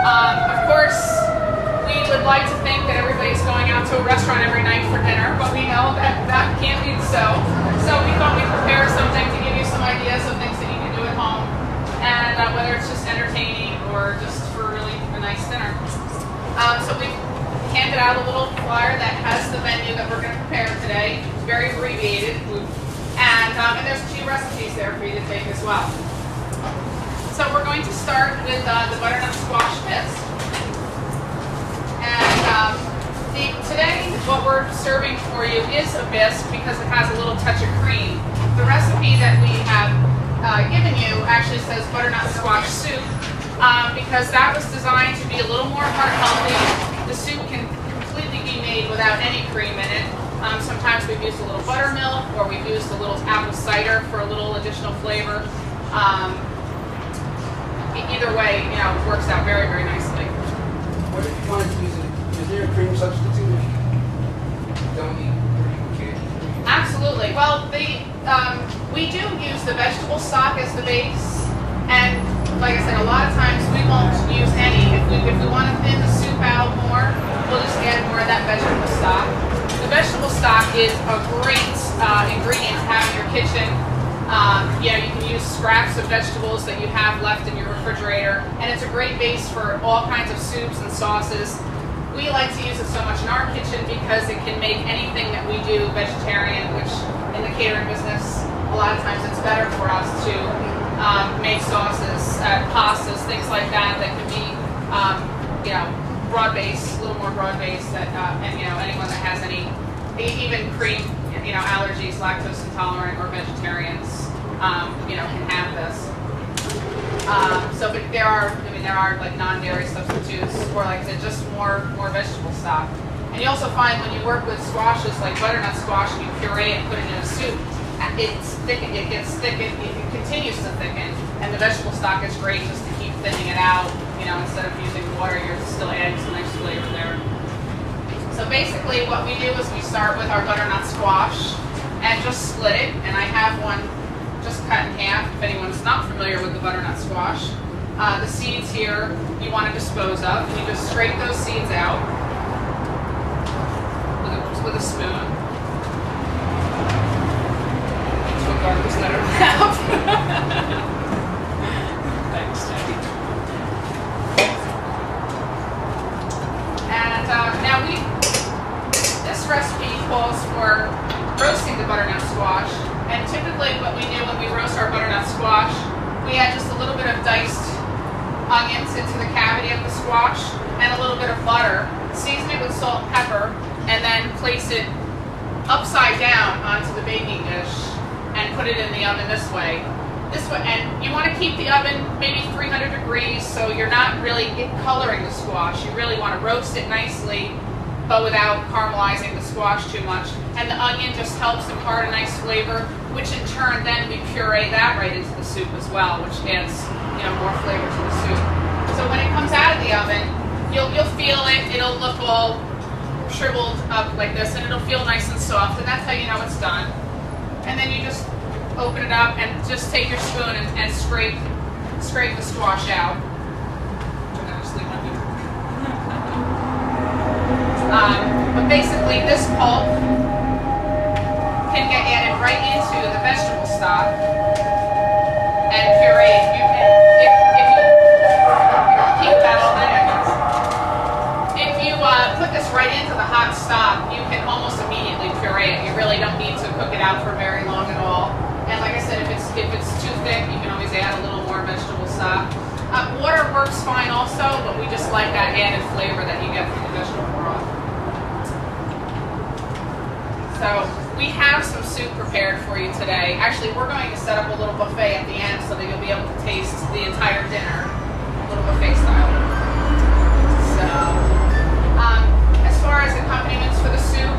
Of course, we would like to think that everybody's going out to a restaurant every night for dinner, but we know that that can't be so. So we thought we'd prepare something to give you some ideas of things that you can do at home, and whether it's just entertaining or just for really a nice dinner. So we've handed out a little flyer that has the menu that we're going to prepare today. It's very abbreviated, and there's a few recipes there for you to take as well. So we're going to start with the butternut squash bisque. And today what we're serving for you is a bisque because it has a little touch of cream. The recipe that we have given you actually says butternut squash soup because that was designed to be a little more heart healthy. The soup can completely be made without any cream in it. Sometimes we've used a little buttermilk or we've used a little apple cider for a little additional flavor. Either way, it works out very, very nicely. What if you wanted to use it? Is there a cream substitute? Don't eat cream. Absolutely. Well, we do use the vegetable stock as the base, and like I said, a lot of times we won't use any. If we want to thin the soup out more, we'll just add more of that vegetable stock. The vegetable stock is a great ingredient to have in your kitchen. You can use scraps of vegetables that you have left in your refrigerator, and it's a great base for all kinds of soups and sauces. We like to use it so much in our kitchen because it can make anything that we do vegetarian, which in the catering business, a lot of times it's better for us to make sauces, pastas, things like that can be, broad-based, a little more broad-based, and anyone that has any, even cream, allergies, lactose intolerant or vegetarians, can have this. But there are like non-dairy substitutes, or like I said, just more vegetable stock. And you also find when you work with squashes like butternut squash, and you puree and put it in a soup, it gets thick, it continues to thicken, and the vegetable stock is great just to keep thinning it out. Instead of using water, you're still adding some nice flavor there. So basically what we do is we start with our butternut squash and just split it, and I have one just cut in half if anyone's not familiar with the butternut squash. The seeds here you want to dispose of, and you just scrape those seeds out with a spoon. To a garbage letter mouth. Thanks, Jackie. And now this recipe calls for roasting the butternut squash, and typically what we do when we roast our butternut squash, we add just a little bit of diced onions into the cavity of the squash and a little bit of butter, season it with salt and pepper, and then place it upside down onto the baking dish and put it in the oven this way. And you want to keep the oven maybe 300 degrees so you're not really coloring the squash. You really want to roast it nicely, but without caramelizing the squash too much. And the onion just helps impart a nice flavor, which in turn then we puree that right into the soup as well, which adds more flavor to the soup. So when it comes out of the oven, you'll feel it. It'll look all shriveled up like this, and it'll feel nice and soft, and that's how you know it's done. And then you just open it up and just take your spoon and scrape the squash out. But basically, this pulp can get added right into the vegetable stock and pureed. If you keep that all day, I guess. If you put this right into the hot stock, you can almost immediately puree it. You really don't need to cook it out for very long at all. And like I said, if it's too thick, you can always add a little more vegetable stock. Water works fine also, but we just like that added flavor that you get from the vegetable broth. So we have some soup prepared for you today. Actually, we're going to set up a little buffet at the end so that you'll be able to taste the entire dinner, a little buffet style. So, as far as accompaniments for the soup,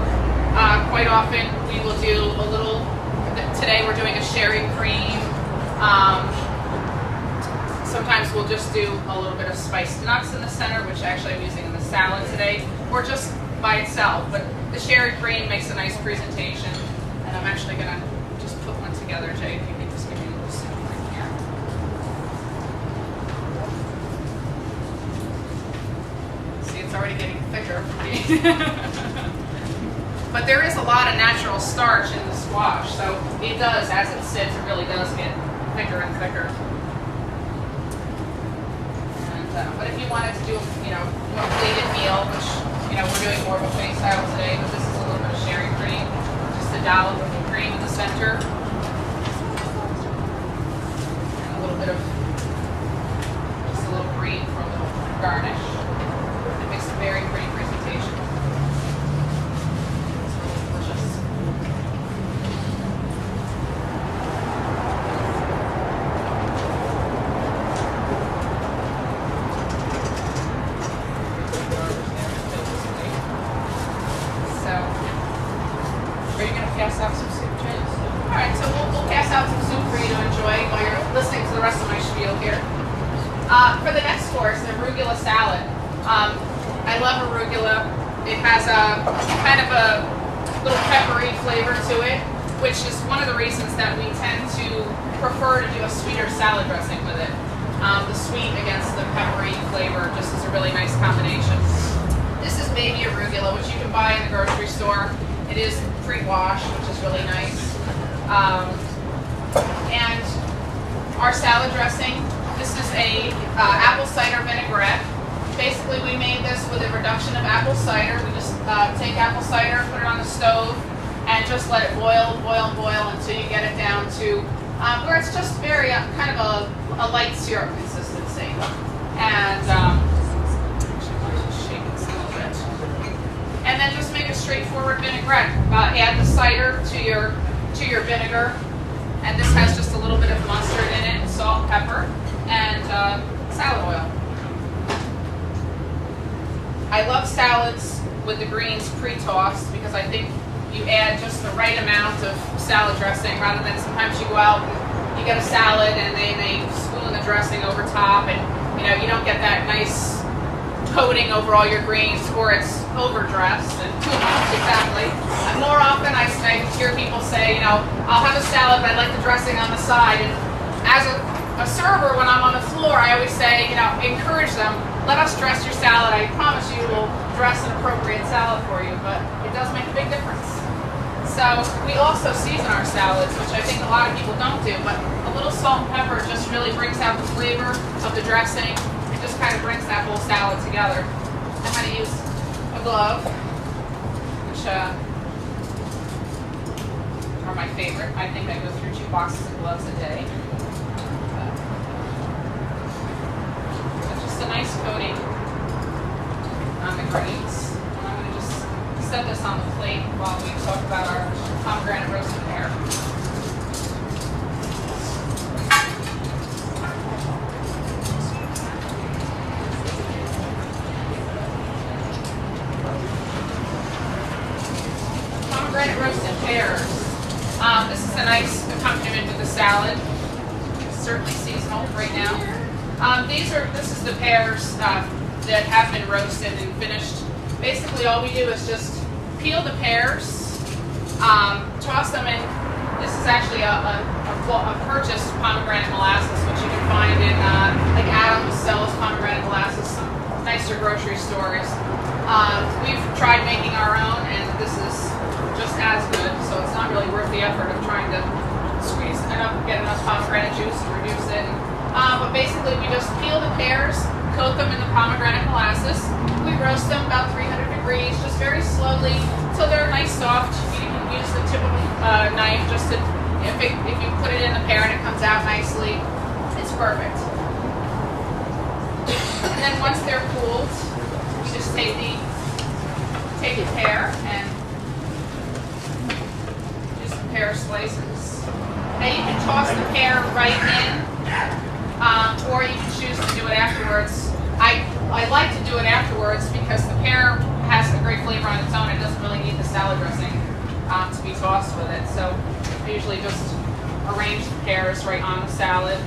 quite often we will do a little. Today we're doing a sherry cream. Sometimes we'll just do a little bit of spiced nuts in the center, which actually I'm using in the salad today, or just by itself. But the sherry cream makes a nice presentation, and I'm actually going to just put one together, Jay, if you could just give me a little soup right here. already getting thicker. But there is a lot of natural starch in the squash, so it does, as it sits, it really does get thicker and thicker. And, but if you wanted to do, more plated meal, which, we're doing more buffet style today, but this is a little bit of sherry cream, just a dollop of cream in the center, and a little bit of, just a little cream for a little garnish. It makes a very pretty presentation. It's really delicious. So, are you going to pass out some soup, James? All right, so we'll pass out some soup for you to enjoy while you're listening to the rest of my spiel here. For the next course, the arugula salad. I love arugula. It has a kind of a little peppery flavor to it, which is one of the reasons that we tend to prefer to do a sweeter salad dressing with it. The sweet against the peppery flavor just is a really nice combination. This is baby arugula, which you can buy in the grocery store. It is pre-washed, which is really nice. And our salad dressing, this is a apple cider vinaigrette. Basically, we made this with a reduction of apple cider. We just take apple cider, put it on the stove, and just let it boil until you get it down to where it's just very kind of a light syrup consistency. And shake this a little bit. And then just make a straightforward vinaigrette. Add the cider to your vinegar, and this has just a little bit of mustard in it, salt, pepper, and salad oil. I love salads with the greens pre-tossed because I think you add just the right amount of salad dressing rather than sometimes you go out and you get a salad and they spoon the dressing over top and you don't get that nice coating over all your greens, or it's overdressed and too much, exactly. And more often I hear people say, I'll have a salad but I like the dressing on the side. And as a server, when I'm on the floor, I always say, encourage them, let us dress your salad. I promise you we'll dress an appropriate salad for you, but it does make a big difference. So we also season our salads, which I think a lot of people don't do, but a little salt and pepper just really brings out the flavor of the dressing. It just kind of brings that whole salad together. I'm going to use a glove, which are my favorite. I think I go through 2 boxes of gloves a day. A nice coating on the greens. And I'm going to just set this on the plate while we talk about our pomegranate roasted pear. Pomegranate roasted pears. This is a nice accompaniment with the salad. It's certainly seasonal right now. This is the pears that have been roasted and finished. Basically, all we do is just peel the pears, toss them in. This is actually a purchased pomegranate molasses, which you can find in like Adams sells pomegranate molasses, some nicer grocery stores. We've tried making our own, and this is just as good. So it's not really worth the effort of trying to squeeze enough, get enough pomegranate juice to reduce it. But basically, we just peel the pears, coat them in the pomegranate molasses. We roast them about 300 degrees, just very slowly, until they're nice soft. You can use the tip of a knife just to, if you put it in the pear and it comes out nicely, it's perfect. And then once they're cooled, you just take the pear and do some pear slices. Now you can toss the pear right in. Or you can choose to do it afterwards. I like to do it afterwards because the pear has a great flavor on its own. It doesn't really need the salad dressing to be tossed with it. So I usually just arrange the pears right on the salad.